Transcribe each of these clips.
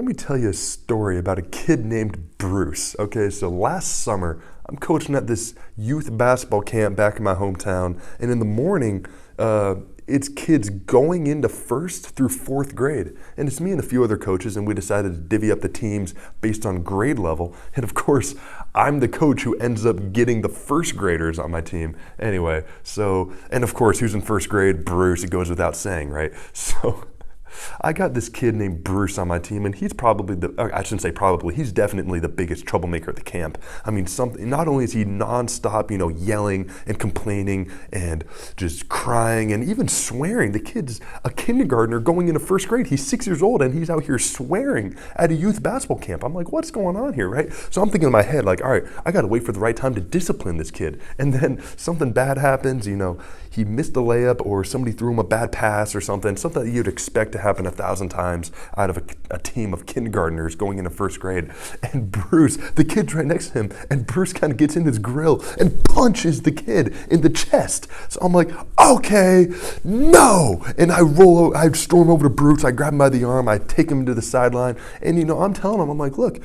let me tell you a story about a kid named Bruce. Okay, so last summer, I'm coaching at this youth basketball camp back in my hometown, and in the morning, it's kids going into first through fourth grade. And it's me and a few other coaches, and we decided to divvy up the teams based on grade level. And of course, I'm the coach who ends up getting the first graders on my team. Anyway, so, and of course, who's in first grade? Bruce, it goes without saying, right? So I got this kid named Bruce on my team, and he's probably I shouldn't say probably, he's definitely the biggest troublemaker at the camp. I mean, not only is he nonstop, yelling and complaining and just crying and even swearing. The kid's a kindergartner going into first grade. He's 6 years old, and he's out here swearing at a youth basketball camp. I'm like, what's going on here, right? So I'm thinking in my head, like, all right, I got to wait for the right time to discipline this kid. And then something bad happens, he missed a layup or somebody threw him a bad pass or something that you'd expect to happen 1,000 times out of a team of kindergartners going into first grade. And Bruce, the kid's right next to him, and Bruce kind of gets in his grill and punches the kid in the chest. So I'm like, okay, no! And I storm over to Bruce, I grab him by the arm, I take him to the sideline, and I'm telling him, I'm like, look,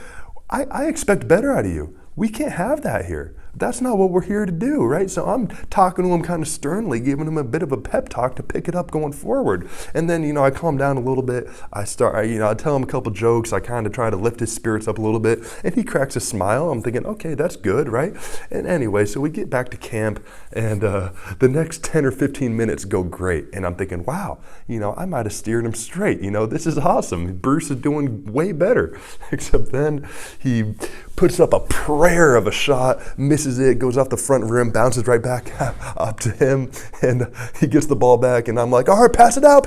I expect better out of you. We can't have that here. That's not what we're here to do, right? So I'm talking to him kind of sternly, giving him a bit of a pep talk to pick it up going forward. And then, I calm down a little bit. I tell him a couple jokes. I kind of try to lift his spirits up a little bit, and he cracks a smile. I'm thinking, okay, that's good, right? And anyway, so we get back to camp, and the next 10 or 15 minutes go great. And I'm thinking, wow, I might have steered him straight. This is awesome. Bruce is doing way better. Except then he puts up a prayer of a shot, misses it, goes off the front rim, bounces right back up to him, and he gets the ball back, and I'm like, all right, pass it out.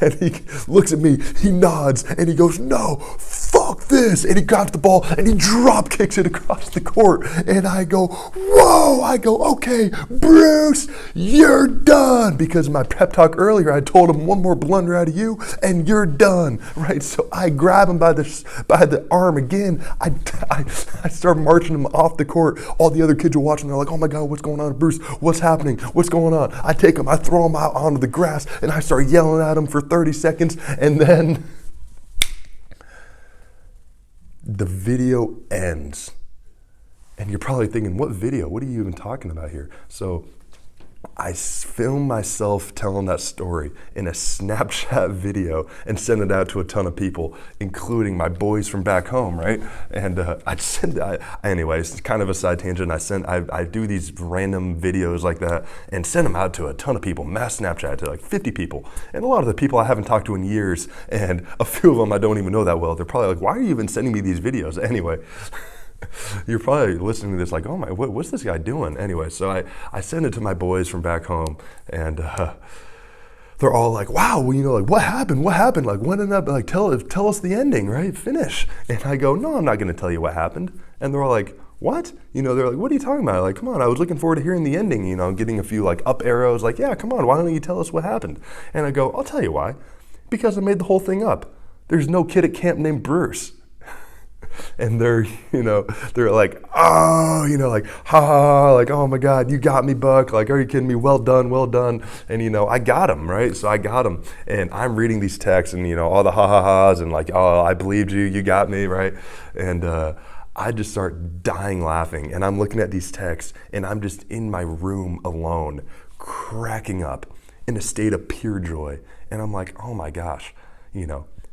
And he looks at me, he nods, and he goes, no, fuck this, and he grabs the ball, and he drop kicks it across the court, and I go, whoa, okay, Bruce, you're done, because my pep talk earlier, I told him one more blunder out of you, and you're done, right? So I grab him by the arm again, I start marching him off the court. All the other kids are watching. They're like, oh my God, what's going on, Bruce? What's happening? What's going on? I take him, I throw him out onto the grass, and I start yelling at him for 30 seconds. And then the video ends. And you're probably thinking, what video? What are you even talking about here? So I film myself telling that story in a Snapchat video and send it out to a ton of people, including my boys from back home, right? And anyways, it's kind of a side tangent. I do these random videos like that and send them out to a ton of people, mass Snapchat to like 50 people. And a lot of the people I haven't talked to in years, and a few of them I don't even know that well. They're probably like, why are you even sending me these videos? Anyway. You're probably listening to this like, oh my, what's this guy doing? Anyway, so I send it to my boys from back home, and they're all like, wow, well, like, what happened? Like, what ended up, like, tell us the ending, right? Finish. And I go, no, I'm not going to tell you what happened. And they're all like, what? They're like, what are you talking about? Like, come on, I was looking forward to hearing the ending, getting a few like up arrows, like, yeah, come on, why don't you tell us what happened? And I go, I'll tell you why. Because I made the whole thing up. There's no kid at camp named Bruce. And they're like, oh, like, ha, like, oh my God, you got me, Buck. Like, are you kidding me? Well done. And, I got him, right? So I got him. And I'm reading these texts and, all the ha-ha-has and like, oh, I believed you, you got me, right? And I just start dying laughing. And I'm looking at these texts and I'm just in my room alone, cracking up in a state of pure joy. And I'm like, oh my gosh,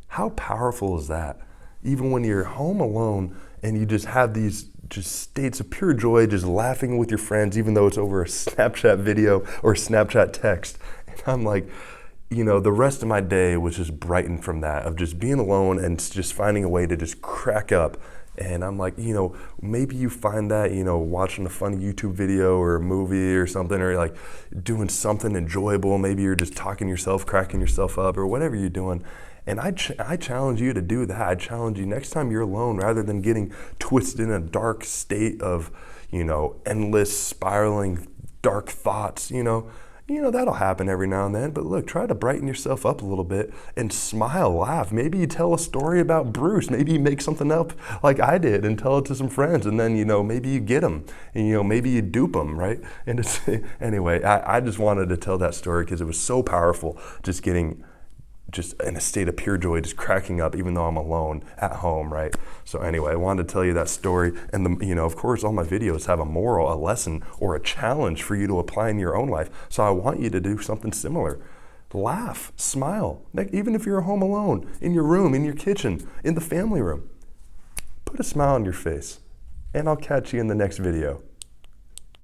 how powerful is that? Even when you're home alone and you just have these just states of pure joy, just laughing with your friends, even though it's over a Snapchat video or a Snapchat text. And I'm like, the rest of my day was just brightened from that, of just being alone and just finding a way to just crack up. And I'm like, maybe you find that, watching a funny YouTube video or a movie or something, or like doing something enjoyable. Maybe you're just talking to yourself, cracking yourself up, or whatever you're doing. And I challenge you to do that. I challenge you next time you're alone, rather than getting twisted in a dark state of, endless spiraling dark thoughts, that'll happen every now and then. But look, try to brighten yourself up a little bit and smile, laugh. Maybe you tell a story about Bruce. Maybe you make something up like I did and tell it to some friends. And then, maybe you get them and, maybe you dupe them, right? And anyway, I just wanted to tell that story because it was so powerful, just getting just in a state of pure joy, just cracking up even though I'm alone at home, right? So anyway, I wanted to tell you that story. And of course, all my videos have a moral, a lesson, or a challenge for you to apply in your own life. So I want you to do something similar. Laugh, smile, even if you're home alone, in your room, in your kitchen, in the family room. Put a smile on your face, and I'll catch you in the next video.